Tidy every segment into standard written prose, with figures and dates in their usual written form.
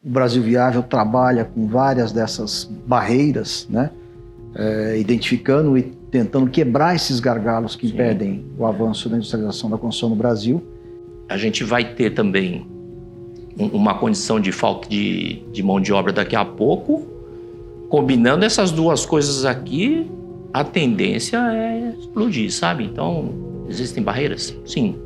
O Brasil Viável trabalha com várias dessas barreiras, né? Identificando e tentando quebrar esses gargalos que impedem o avanço da industrialização da construção no Brasil. A gente vai ter também uma condição de falta de mão de obra daqui a pouco. Combinando essas duas coisas aqui, a tendência é explodir, sabe? Então, existem barreiras? Sim.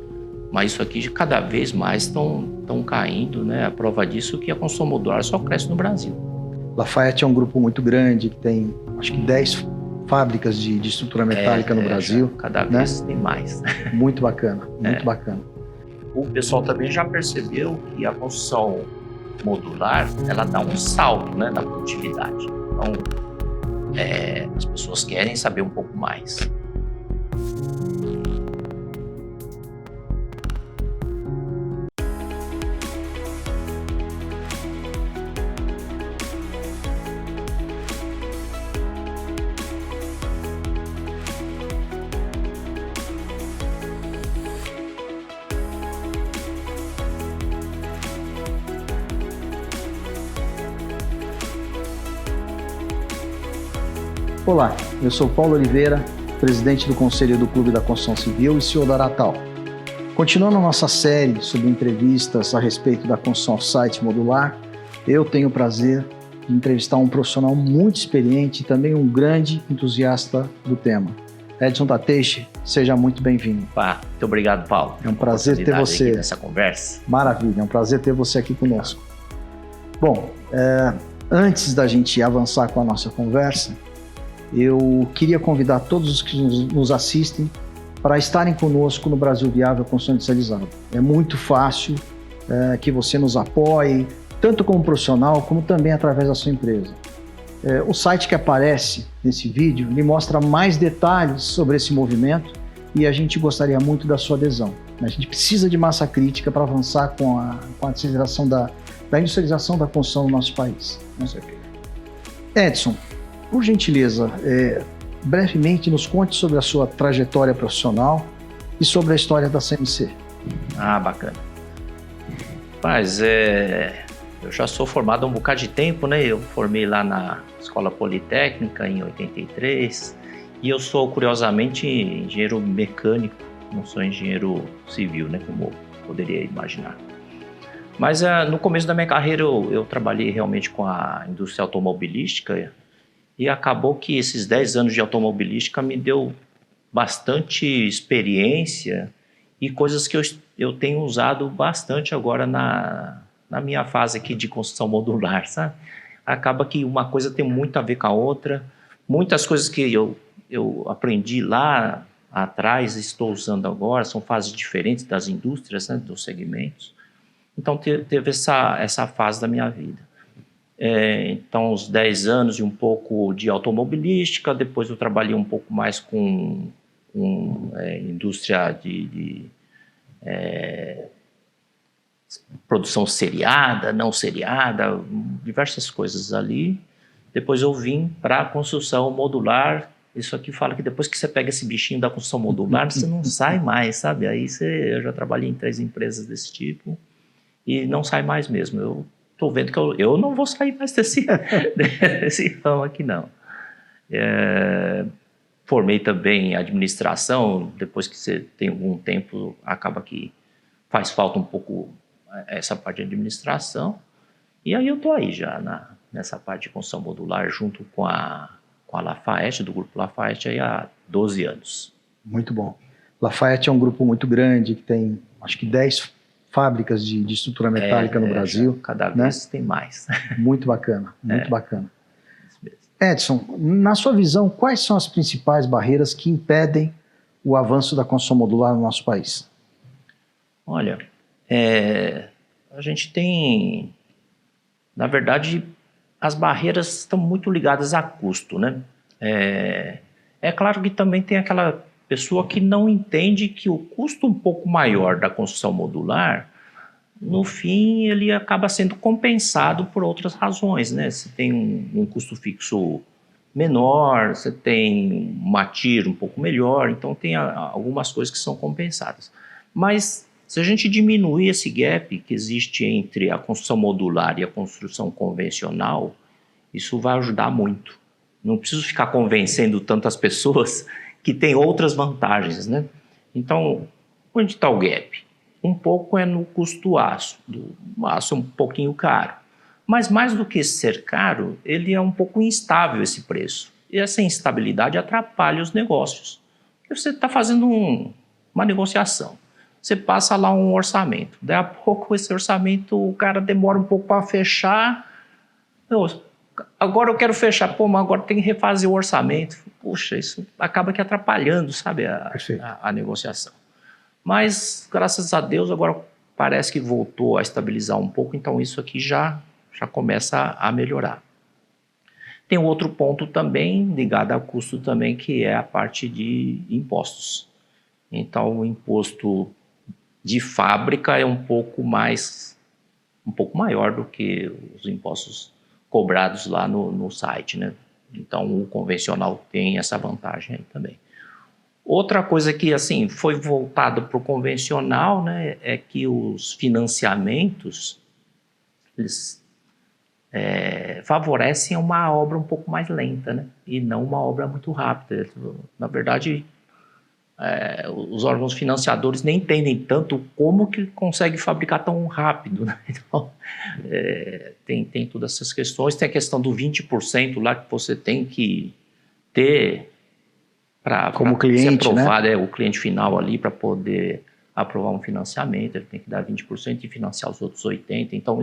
Mas isso aqui cada vez mais estão caindo, né? A prova disso é que a construção modular só cresce no Brasil. Lafayette é um grupo muito grande, que tem, acho que 10 fábricas de estrutura metálica no Brasil. Cada vez tem mais. Muito bacana, muito bacana. O pessoal também já percebeu que a construção modular, ela dá um salto, né, na produtividade. Então, as pessoas querem saber um pouco mais. Olá, eu sou Paulo Oliveira, presidente do Conselho do Clube da Construção Civil e CEO da Aratal. Continuando a nossa série sobre entrevistas a respeito da construção off-site modular, eu tenho o prazer de entrevistar um profissional muito experiente e também um grande entusiasta do tema. Edson Tateixe, seja muito bem-vindo. Muito obrigado, Paulo. É um prazer ter você aqui nessa conversa. Maravilha, é um prazer ter você aqui conosco. Bom, antes da gente avançar com a nossa conversa, eu queria convidar todos os que nos assistem para estarem conosco no Brasil Viável Construção Industrializada. É muito fácil que você nos apoie, tanto como profissional, como também através da sua empresa. O site que aparece nesse vídeo lhe mostra mais detalhes sobre esse movimento e a gente gostaria muito da sua adesão. A gente precisa de massa crítica para avançar com a aceleração da industrialização da construção no nosso país. Edson, por gentileza, brevemente nos conte sobre a sua trajetória profissional e sobre a história da CMC. Bacana. Mas eu já sou formado há um bocado de tempo, né? Eu formei lá na Escola Politécnica em 83 e eu sou, curiosamente, engenheiro mecânico, não sou engenheiro civil, né? Como poderia imaginar. Mas no começo da minha carreira eu trabalhei realmente com a indústria automobilística. E acabou que esses 10 anos de automobilística me deu bastante experiência e coisas que eu tenho usado bastante agora na minha fase aqui de construção modular, sabe? Acaba que uma coisa tem muito a ver com a outra. Muitas coisas que eu aprendi lá atrás estou usando agora, são fases diferentes das indústrias, né, dos segmentos. Então teve essa fase da minha vida. Então, uns 10 anos e um pouco de automobilística, depois eu trabalhei um pouco mais com indústria de produção seriada, não seriada, diversas coisas ali. Depois eu vim para a construção modular. Isso aqui fala que depois que você pega esse bichinho da construção modular, você não sai mais, sabe? Aí eu já trabalhei em 3 empresas desse tipo e não sai mais mesmo. Eu estou vendo que eu não vou sair mais desse ramo aqui, não. Formei também em administração. Depois que você tem algum tempo, acaba que faz falta um pouco essa parte de administração. E aí eu estou aí já nessa parte de construção modular, junto com a Lafayette, do grupo Lafayette, aí há 12 anos. Muito bom. Lafayette é um grupo muito grande, que tem, acho que 10 fábricas de estrutura metálica no Brasil. Cada vez tem mais. Muito bacana, muito bacana. Edson, na sua visão, quais são as principais barreiras que impedem o avanço da construção modular no nosso país? Olha, a gente tem, na verdade, as barreiras estão muito ligadas a custo, né? É claro que também tem aquela pessoa que não entende que o custo um pouco maior da construção modular, no fim, ele acaba sendo compensado por outras razões, né? Você tem um custo fixo menor, você tem uma TIR um pouco melhor, então tem algumas coisas que são compensadas. Mas Se a gente diminuir esse gap que existe entre a construção modular e a construção convencional, isso vai ajudar muito. Não preciso ficar convencendo tantas pessoas que tem outras vantagens, né? Então, onde está o gap? Um pouco é no custo do aço. O aço é um pouquinho caro. Mas mais do que ser caro, ele é um pouco instável esse preço. E essa instabilidade atrapalha os negócios. Porque você está fazendo uma negociação. Você passa lá um orçamento. Daí a pouco esse orçamento, o cara demora um pouco para fechar. Agora eu quero fechar. Pô, mas agora tem que refazer o orçamento. Puxa, isso acaba que atrapalhando, sabe, a negociação. Mas, graças a Deus, agora parece que voltou a estabilizar um pouco. Então isso aqui já começa a melhorar. Tem outro ponto também ligado ao custo também, que é a parte de impostos. Então o imposto de fábrica é um pouco maior do que os impostos cobrados lá no site, né? Então o convencional tem essa vantagem aí também. Outra coisa que assim foi voltado para o convencional, né, é que os financiamentos eles favorecem uma obra um pouco mais lenta, né? E não uma obra muito rápida. Na verdade, os órgãos financiadores nem entendem tanto como que consegue fabricar tão rápido, né? Então, tem todas essas questões. Tem a questão do 20% lá que você tem que ter para ser aprovado, né? O cliente final ali para poder aprovar um financiamento, ele tem que dar 20% e financiar os outros 80%. Então,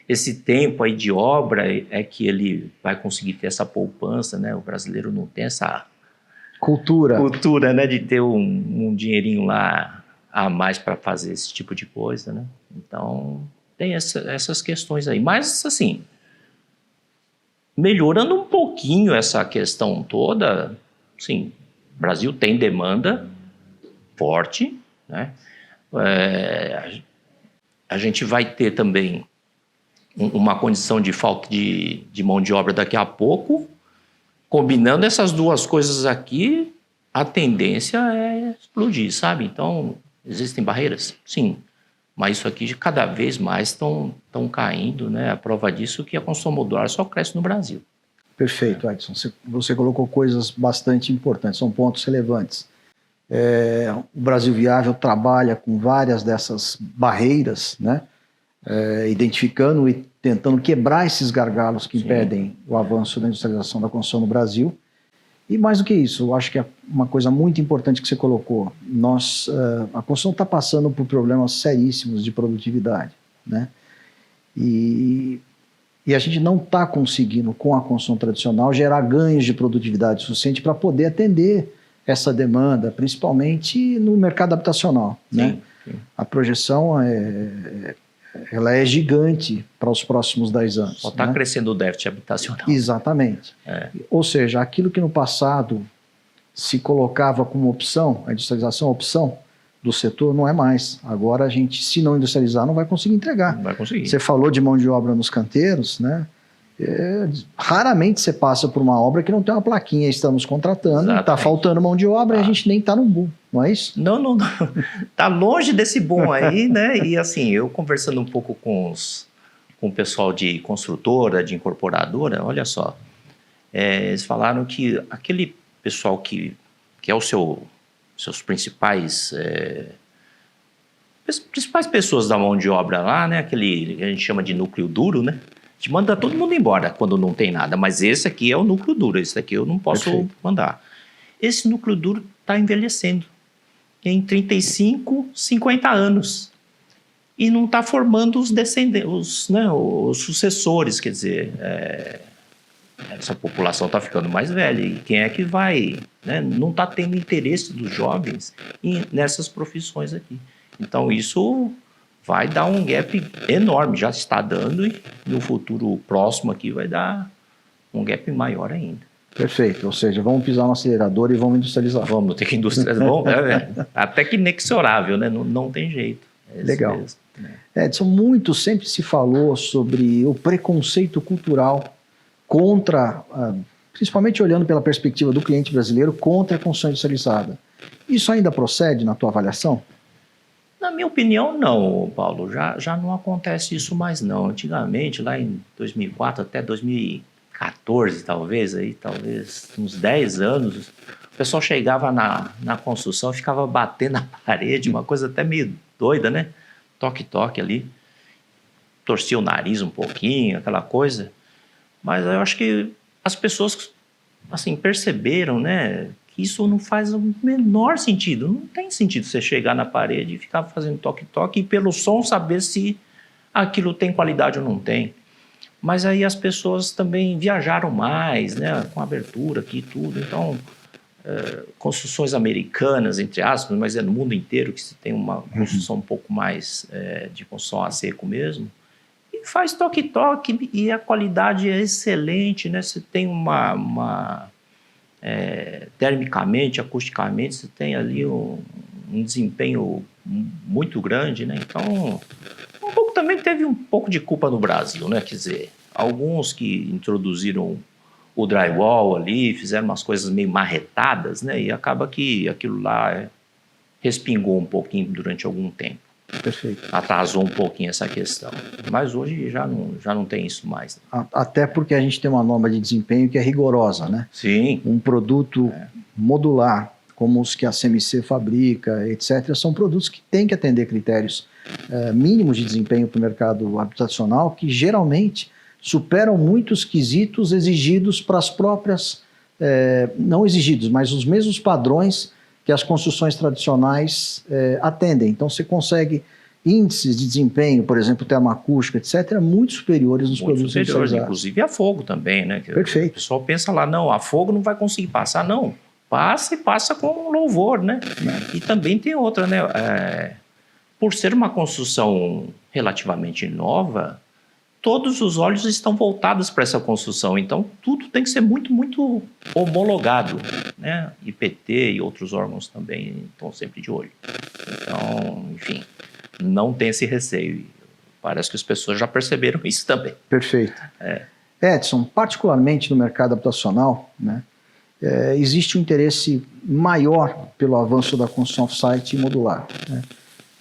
esse tempo aí de obra é que ele vai conseguir ter essa poupança, né? O brasileiro não tem essa cultura, né? De ter um dinheirinho lá a mais para fazer esse tipo de coisa, né? Então, tem essas questões aí. Mas, assim, melhorando um pouquinho essa questão toda, sim, o Brasil tem demanda forte, né? A gente vai ter também uma condição de falta de mão de obra daqui a pouco. Combinando essas duas coisas aqui, a tendência é explodir, sabe? Então, existem barreiras? Sim. Mas isso aqui cada vez mais estão caindo, né? A prova disso é que a construção modular só cresce no Brasil. Perfeito, Edson. Você colocou coisas bastante importantes, são pontos relevantes. O Brasil Viável trabalha com várias dessas barreiras, né? Identificando e tentando quebrar esses gargalos que impedem o avanço da industrialização da construção no Brasil. E mais do que isso, eu acho que é uma coisa muito importante que você colocou. A construção está passando por problemas seríssimos de produtividade, né? E a gente não está conseguindo, com a construção tradicional, gerar ganhos de produtividade suficiente para poder atender essa demanda, principalmente no mercado habitacional, né? Sim. A projeção ela é gigante para os próximos 10 anos. Só está crescendo o déficit habitacional. Exatamente. Ou seja, aquilo que no passado se colocava como opção, a industrialização opção do setor, não é mais. Agora a gente, se não industrializar, não vai conseguir entregar. Não vai conseguir. Você falou de mão de obra nos canteiros, né? Raramente você passa por uma obra que não tem uma plaquinha, estamos contratando, está faltando mão de obra e a gente nem está num boom, não é isso? Não. Está longe desse boom aí, né? E assim, eu conversando um pouco com o pessoal de construtora, de incorporadora, olha só, eles falaram que aquele pessoal que é seus principais pessoas da mão de obra lá, né? Aquele que a gente chama de núcleo duro, né? A gente manda todo mundo embora quando não tem nada, mas esse aqui é o núcleo duro, esse aqui eu não posso mandar. Esse núcleo duro está envelhecendo em 35, 50 anos e não está formando os descendentes, os sucessores, quer dizer, essa população está ficando mais velha e quem é que vai, né? Não está tendo interesse dos jovens nessas profissões aqui. Então isso vai dar um gap enorme, já está dando e no futuro próximo aqui vai dar um gap maior ainda. Perfeito, ou seja, vamos pisar no acelerador e vamos industrializar. Vamos ter que industrializar, até que inexorável, né? Não tem jeito. Legal. Mesmo. Edson, muito sempre se falou sobre o preconceito cultural contra, principalmente olhando pela perspectiva do cliente brasileiro, contra a construção industrializada. Isso ainda procede na tua avaliação? Na minha opinião, não, Paulo. Já não acontece isso mais, não. Antigamente, lá em 2004 até 2014, talvez uns 10 anos, o pessoal chegava na construção e ficava batendo na parede, uma coisa até meio doida, né? Toque-toque ali. Torcia o nariz um pouquinho, aquela coisa. Mas eu acho que as pessoas, assim, perceberam, né, que isso não faz o menor sentido. Não tem sentido você chegar na parede e ficar fazendo toque-toque e pelo som saber se aquilo tem qualidade ou não tem. Mas aí as pessoas também viajaram mais, né, com abertura aqui e tudo. Então, construções americanas, entre aspas, mas é no mundo inteiro que se tem uma construção um pouco mais de construção a seco mesmo. E faz toque-toque e a qualidade é excelente, né? Você tem termicamente, acusticamente, você tem ali um desempenho muito grande, né? Então, um pouco também teve um pouco de culpa no Brasil, né? Quer dizer, alguns que introduziram o drywall ali, fizeram umas coisas meio marretadas, né? E acaba que aquilo lá respingou um pouquinho durante algum tempo. Perfeito. Atrasou um pouquinho essa questão. Mas hoje já não tem isso mais. Até porque a gente tem uma norma de desempenho que é rigorosa, né? Sim. Um produto modular, como os que a CMC fabrica, etc., são produtos que têm que atender critérios mínimos de desempenho para o mercado habitacional, que geralmente superam muitos quesitos exigidos para as próprias, não exigidos, mas os mesmos padrões que as construções tradicionais atendem. Então, você consegue índices de desempenho, por exemplo, termoacústica, etc., muito superiores nos produtos industrializados. Inclusive a fogo também, né? Perfeito. O pessoal pensa lá, não, a fogo não vai conseguir passar. Não, passa e passa com louvor, né? E também tem outra, né? Por ser uma construção relativamente nova, todos os olhos estão voltados para essa construção, então tudo tem que ser muito, muito homologado, né? IPT e outros órgãos também estão sempre de olho. Então, enfim, não tem esse receio. Parece que as pessoas já perceberam isso também. Perfeito. Edson, particularmente no mercado habitacional, né, existe um interesse maior pelo avanço da construção off-site e modular, né?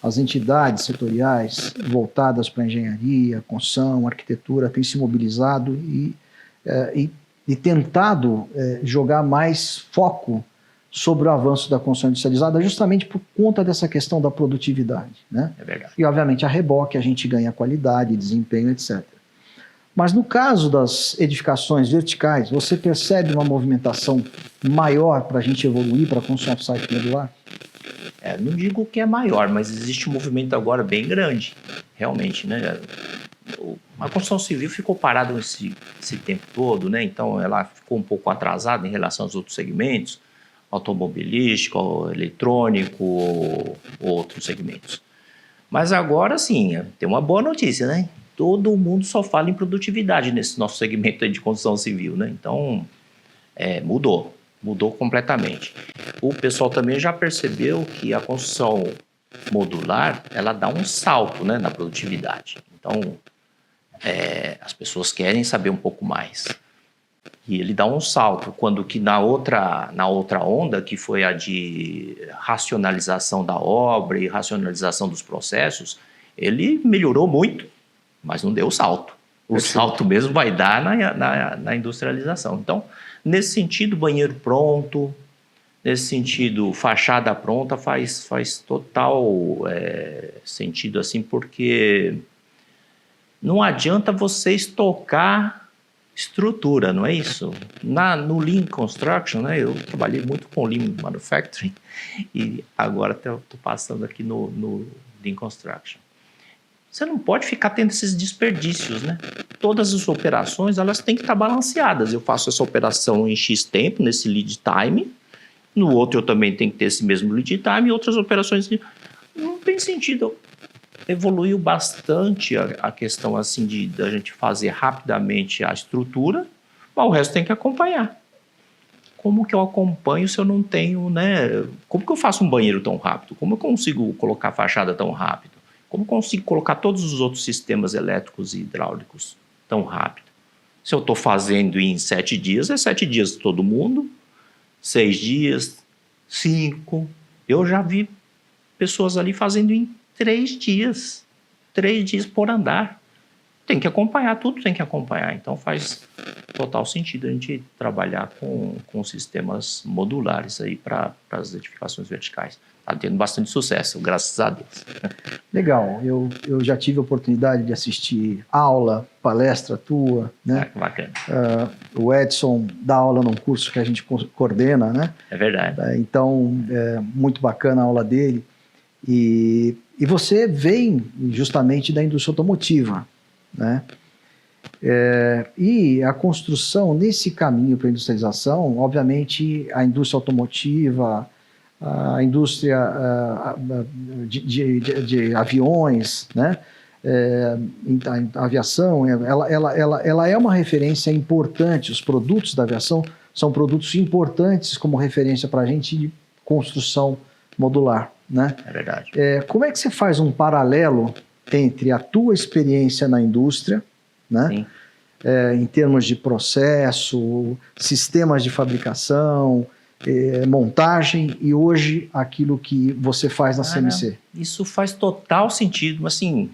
As entidades setoriais voltadas para a engenharia, construção, arquitetura têm se mobilizado e tentado jogar mais foco sobre o avanço da construção industrializada justamente por conta dessa questão da produtividade, né? É verdade. E, obviamente, a reboque a gente ganha qualidade, desempenho, etc. Mas no caso das edificações verticais, você percebe uma movimentação maior para a gente evoluir para a construção off-site modular? Não digo que é maior, mas existe um movimento agora bem grande, realmente, né? A construção civil ficou parada esse tempo todo, né? Então ela ficou um pouco atrasada em relação aos outros segmentos, automobilístico, eletrônico, ou outros segmentos. Mas agora sim, tem uma boa notícia, né? Todo mundo só fala em produtividade nesse nosso segmento de construção civil, né? Então, mudou completamente. O pessoal também já percebeu que a construção modular, ela dá um salto, né, na produtividade. Então, as pessoas querem saber um pouco mais. E ele dá um salto, quando que na outra onda, que foi a de racionalização da obra e racionalização dos processos, ele melhorou muito, mas não deu o salto. O salto mesmo vai dar na industrialização. Então, nesse sentido, banheiro pronto, nesse sentido, fachada pronta, faz total sentido, assim, porque não adianta você estocar estrutura, não é isso? No Lean Construction, né, eu trabalhei muito com Lean Manufacturing e agora estou passando aqui no Lean Construction. Você não pode ficar tendo esses desperdícios, né? Todas as operações, elas têm que estar balanceadas. Eu faço essa operação em X tempo, nesse lead time. No outro eu também tenho que ter esse mesmo lead time. E outras operações, não tem sentido. Evoluiu bastante a questão assim da gente fazer rapidamente a estrutura, mas o resto tem que acompanhar. Como que eu acompanho se eu não tenho, né? Como que eu faço um banheiro tão rápido? Como eu consigo colocar fachada tão rápido? Como eu consigo colocar todos os outros sistemas elétricos e hidráulicos tão rápido? Se eu estou fazendo em 7 dias, é 7 dias de todo mundo, 6 dias, 5. Eu já vi pessoas ali fazendo em 3 dias. 3 dias por andar. Tem que acompanhar, tudo tem que acompanhar. Então faz total sentido a gente trabalhar com sistemas modulares aí para as edificações verticais. Está tendo bastante sucesso, graças a Deus. Legal, eu já tive a oportunidade de assistir aula, palestra tua, né? Que bacana. O Edson dá aula num curso que a gente coordena, né? É verdade. Então, muito bacana a aula dele. E você vem justamente da indústria automotiva, né? E a construção nesse caminho para a industrialização, obviamente a indústria automotiva, a indústria de aviões, né? A aviação, ela é uma referência importante. Os produtos da aviação são produtos importantes como referência para a gente de construção modular, né? É verdade. Como é que você faz um paralelo entre a tua experiência na indústria, né? Sim. Em termos de processo, sistemas de fabricação, montagem, e hoje aquilo que você faz na CMC? Isso faz total sentido. Assim,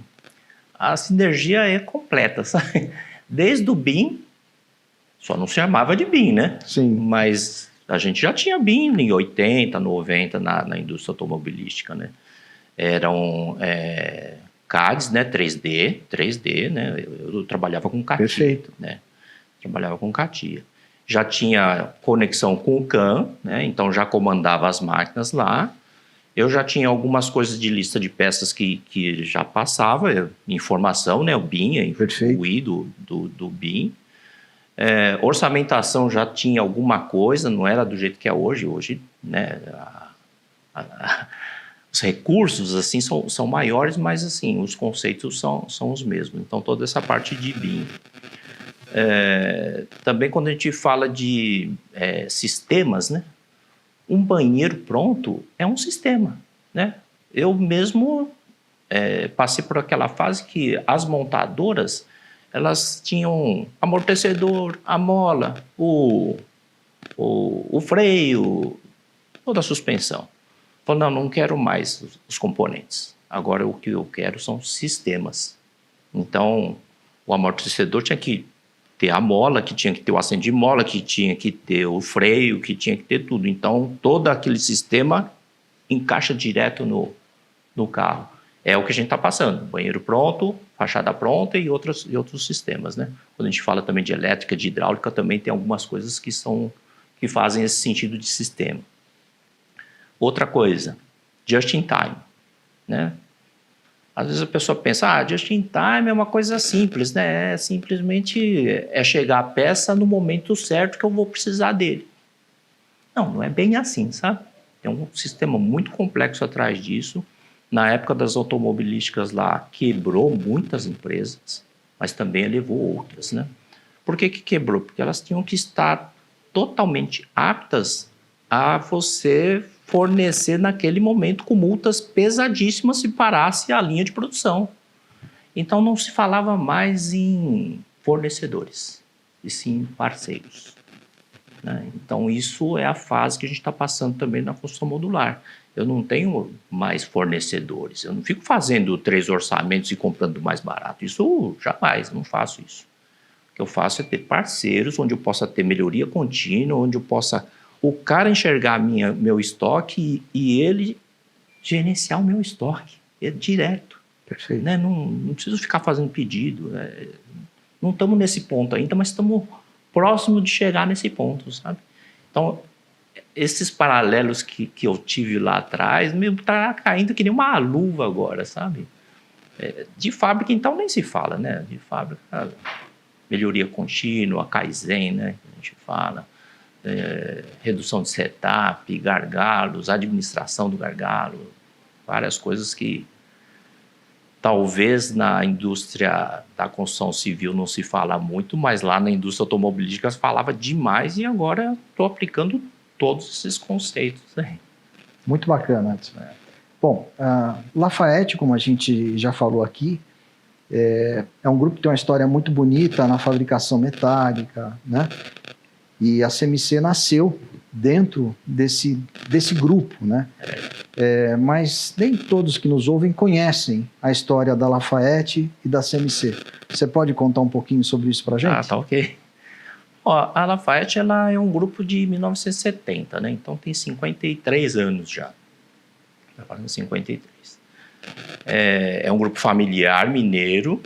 a sinergia é completa, sabe? Desde o BIM, só não se chamava de BIM, né? Sim. Mas a gente já tinha BIM em 80, 90 na indústria automobilística, né? Eram CADs, né? 3D, né? Eu trabalhava com CATIA. Perfeito. Né? Trabalhava com CATIA. Já tinha conexão com o CAM, né? Então já comandava as máquinas lá. Eu já tinha algumas coisas de lista de peças que já passava, informação, né? O BIM, o I do BIM. Orçamentação já tinha alguma coisa, não era do jeito que é hoje. Hoje, né? Os recursos assim são maiores, mas assim os conceitos são os mesmos. Então toda essa parte de BIM. Também quando a gente fala de sistemas, né? Um banheiro pronto é um sistema, né? Eu mesmo passei por aquela fase que as montadoras elas tinham amortecedor, a mola, o freio, toda a suspensão. Falei, não quero mais os componentes. Agora o que eu quero são sistemas. Então o amortecedor tinha que ter a mola, que tinha que ter o assento de mola, que tinha que ter o freio, que tinha que ter tudo. Então, todo aquele sistema encaixa direto no carro. É o que a gente está passando. Banheiro pronto, fachada pronta e outros sistemas, né? Quando a gente fala também de elétrica, de hidráulica, também tem algumas coisas que fazem esse sentido de sistema. Outra coisa, just in time, né? Às vezes a pessoa pensa, just in time é uma coisa simples, né? Simplesmente chegar a peça no momento certo que eu vou precisar dele. Não é bem assim, sabe? Tem um sistema muito complexo atrás disso. Na época das automobilísticas lá, quebrou muitas empresas, mas também elevou outras, né? Por que quebrou? Porque elas tinham que estar totalmente aptas a você fornecer naquele momento com multas pesadíssimas se parasse a linha de produção. Então não se falava mais em fornecedores, e sim em parceiros, né? Então isso é a fase que a gente está passando também na construção modular. Eu não tenho mais fornecedores, eu não fico fazendo 3 orçamentos e comprando mais barato. Isso jamais, não faço isso. O que eu faço é ter parceiros onde eu possa ter melhoria contínua, onde eu possa o cara enxergar meu estoque e ele gerenciar o meu estoque direto. Perfeito. Né? Não preciso ficar fazendo pedido. Não estamos nesse ponto ainda, mas estamos próximo de chegar nesse ponto, sabe? Então, esses paralelos que eu tive lá atrás, tá caindo que nem uma luva agora, sabe? De fábrica, então, nem se fala, né? De fábrica, melhoria contínua, Kaizen, né? Que a gente fala. Redução de setup, gargalos, administração do gargalo, várias coisas que talvez na indústria da construção civil não se fala muito, mas lá na indústria automobilística se falava demais e agora estou aplicando todos esses conceitos aí. Muito bacana, Edson. Bom, Lafayette, como a gente já falou aqui, é um grupo que tem uma história muito bonita na fabricação metálica, né? E a CMC nasceu dentro desse grupo, né? Mas nem todos que nos ouvem conhecem a história da Lafayette e da CMC. Você pode contar um pouquinho sobre isso para a gente? Ah, tá ok. Ó, a Lafayette ela é um grupo de 1970, né? Então tem 53 anos já. Está fazendo 53. É um grupo familiar mineiro,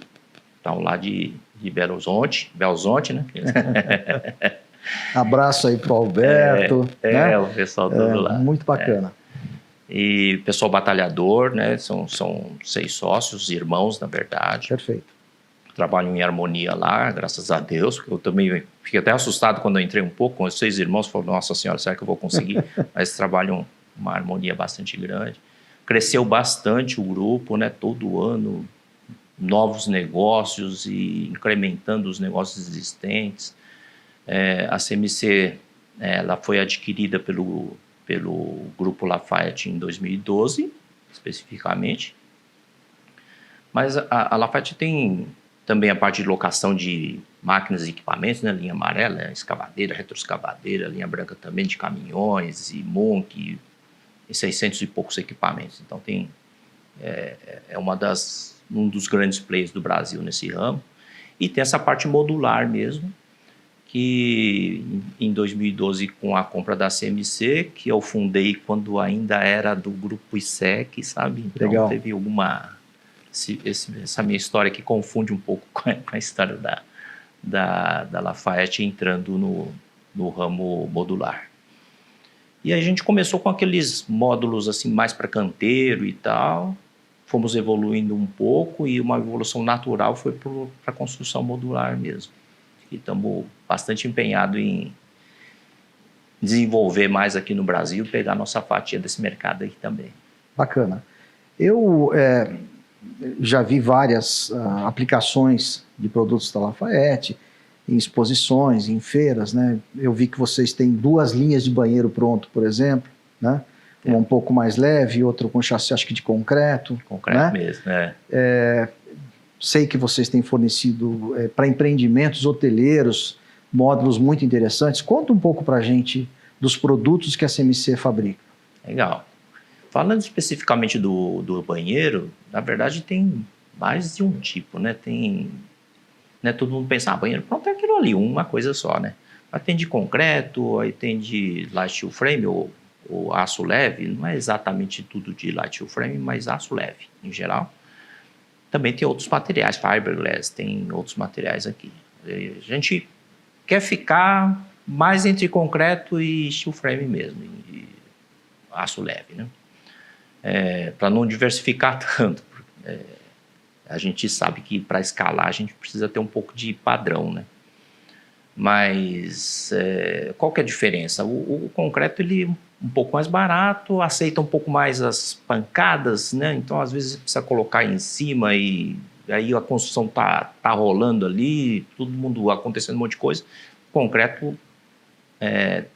então lá de Belo Horizonte, né? Abraço aí pro Alberto. Né? O pessoal todo lá. Muito bacana. E pessoal batalhador, né? São 6 sócios, irmãos, na verdade. Perfeito. Trabalham em harmonia lá, graças a Deus. Eu também fiquei até assustado quando eu entrei um pouco com os 6 irmãos. Falei, nossa senhora, será que eu vou conseguir? Mas trabalham uma harmonia bastante grande. Cresceu bastante o grupo, né? Todo ano, novos negócios e incrementando os negócios existentes. A CMC ela foi adquirida pelo Grupo Lafayette em 2012, especificamente. Mas a Lafayette tem também a parte de locação de máquinas e equipamentos, né? Linha amarela, escavadeira, retroescavadeira, linha branca também de caminhões e Monk, e 600 e poucos equipamentos. Então um dos grandes players do Brasil nesse ramo. E tem essa parte modular mesmo, que em 2012, com a compra da CMC, que eu fundei quando ainda era do grupo ISEC, sabe? Então legal. Teve essa minha história que confunde um pouco com a história da Lafayette entrando no ramo modular. E a gente começou com aqueles módulos assim mais para canteiro e tal, fomos evoluindo um pouco e uma evolução natural foi para a construção modular mesmo. E estamos bastante empenhados em desenvolver mais aqui no Brasil, pegar nossa fatia desse mercado aí também. Bacana. Eu já vi várias aplicações de produtos da Lafayette, em exposições, em feiras, né? Eu vi que vocês têm 2 linhas de banheiro pronto, por exemplo, né? Uma um pouco mais leve, outra com chassi, acho que de concreto. Concreto, né? Mesmo, né? Sei que vocês têm fornecido para empreendimentos hoteleiros módulos muito interessantes. Conta um pouco para a gente dos produtos que a CMC fabrica. Legal. Falando especificamente do banheiro, na verdade tem mais de um tipo, né? Né, todo mundo pensa, banheiro pronto é aquilo ali, uma coisa só, né? Mas tem de concreto, aí tem de light steel frame ou aço leve, não é exatamente tudo de light steel frame, mas aço leve em geral. Também tem outros materiais, fiberglass, tem outros materiais aqui. A gente quer ficar mais entre concreto e steel frame mesmo, e aço leve, né? Para não diversificar tanto. A gente sabe que para escalar a gente precisa ter um pouco de padrão, né? Mas qual que é a diferença? O concreto ele é um pouco mais barato, aceita um pouco mais as pancadas, né? Então às vezes precisa colocar em cima e aí a construção tá rolando ali, todo mundo acontecendo um monte de coisa. O concreto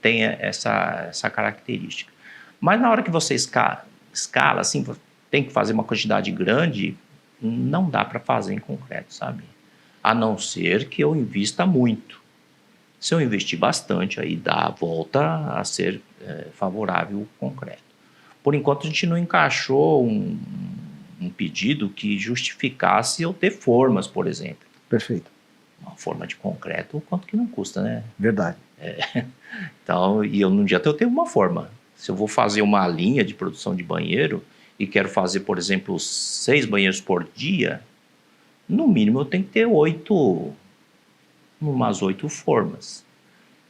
tem essa característica. Mas na hora que você escala assim, tem que fazer uma quantidade grande, não dá para fazer em concreto, sabe? A não ser que eu invista muito. Se eu investir bastante, aí volta a ser favorável o concreto. Por enquanto, a gente não encaixou um pedido que justificasse eu ter formas, por exemplo. Perfeito. Uma forma de concreto, quanto que não custa, né? Verdade. Então, num dia eu tenho uma forma. Se eu vou fazer uma linha de produção de banheiro e quero fazer, por exemplo, 6 banheiros por dia, no mínimo eu tenho que ter umas 8 formas.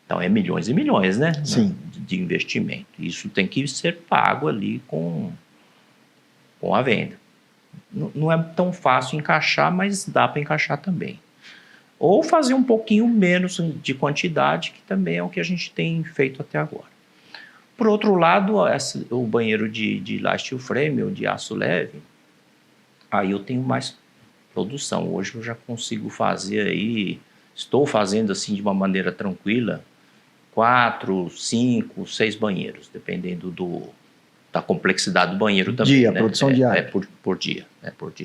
Então é milhões e milhões, né? Sim. De investimento. Isso tem que ser pago ali com a venda. Não é tão fácil encaixar, mas dá para encaixar também. Ou fazer um pouquinho menos de quantidade, que também é o que a gente tem feito até agora. Por outro lado, o banheiro de light steel frame ou de aço leve, aí eu tenho mais produção. Hoje eu já consigo fazer aí, estou fazendo assim de uma maneira tranquila, 4, 5, 6 banheiros, dependendo da complexidade do banheiro também. Dia, né? Produção diária. Por dia. Quando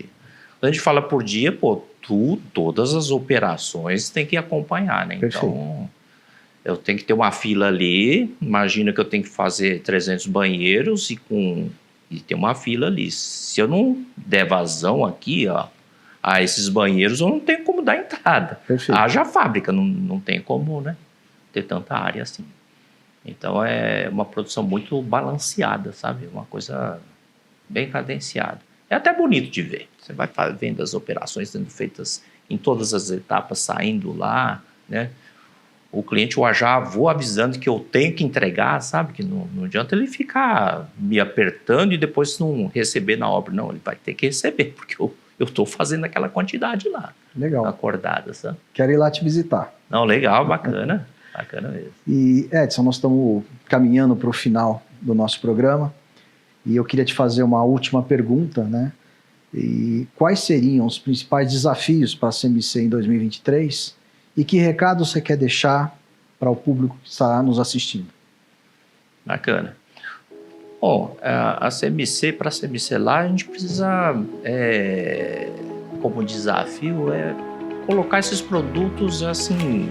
a gente fala por dia, todas as operações tem que acompanhar, né? Perfeito. Então, Eu tenho que ter uma fila ali, imagina que eu tenho que fazer 300 banheiros e ter uma fila ali. Se eu não der vazão aqui, ó, a esses banheiros, eu não tenho como dar entrada. Perfeito. Haja fábrica, não tem como, né, ter tanta área assim. Então é uma produção muito balanceada, sabe? Uma coisa bem cadenciada. É até bonito de ver. Você vai vendo as operações sendo feitas em todas as etapas, saindo lá, né? O cliente, eu já vou avisando que eu tenho que entregar, sabe? Que não adianta ele ficar me apertando e depois não receber na obra. Não, ele vai ter que receber, porque eu estou fazendo aquela quantidade lá. Legal. Acordada, sabe? Quero ir lá te visitar. Não, legal, bacana. Bacana mesmo. E, Edson, nós estamos caminhando para o final do nosso programa e eu queria te fazer uma última pergunta, né? E quais seriam os principais desafios para a CMC em 2023 e que recado você quer deixar para o público que está nos assistindo? Bacana. Bom, a CMC, para a CMC lá, a gente precisa, como desafio, colocar esses produtos assim,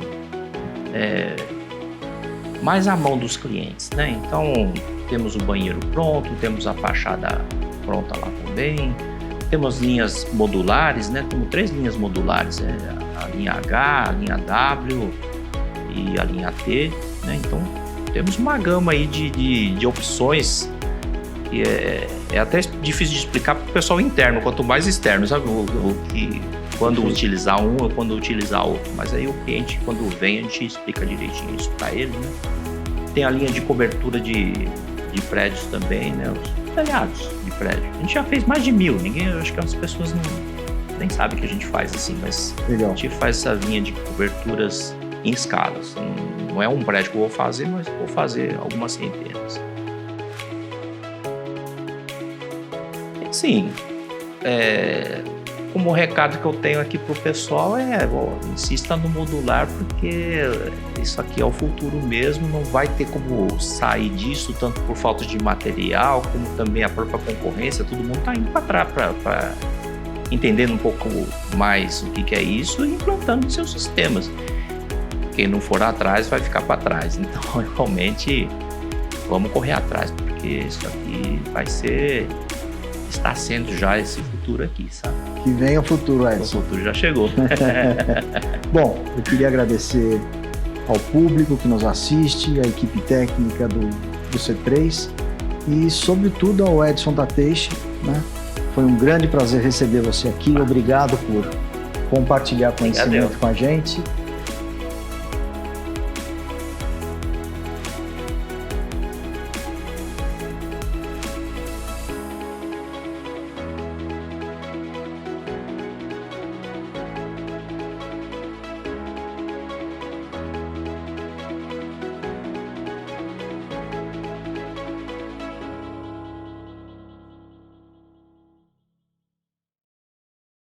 mais à mão dos clientes, né? Então, temos o banheiro pronto, temos a fachada pronta lá também, temos linhas modulares, né? Temos 3 linhas modulares, a linha H, a linha W e a linha T, né? Então, temos uma gama aí de opções que é até difícil de explicar para o pessoal interno, quanto mais externo, sabe? Quando utilizar um ou quando utilizar outro. Mas aí o cliente, quando vem, a gente explica direitinho isso para ele, né? Tem a linha de cobertura de prédios também, né? Os telhados de prédio. A gente já fez mais de 1000. Acho que as pessoas nem sabem que a gente faz assim, mas Legal. A gente faz essa linha de coberturas em escala. Assim, não é um prédio que eu vou fazer, mas vou fazer algumas centenas. Sim, como recado que eu tenho aqui para o pessoal insista no modular, porque isso aqui é o futuro mesmo, não vai ter como sair disso, tanto por falta de material, como também a própria concorrência, todo mundo está indo para trás, para entendendo um pouco mais o que é isso e implantando em seus sistemas. Quem não for atrás vai ficar para trás, então realmente vamos correr atrás, porque isso aqui está sendo já esse futuro aqui, sabe? Que venha o futuro, Edson. O futuro já chegou. Bom, eu queria agradecer ao público que nos assiste, à equipe técnica do C3 e, sobretudo, ao Edson Tateishi, né? Foi um grande prazer receber você aqui. Obrigado por compartilhar conhecimento com a gente.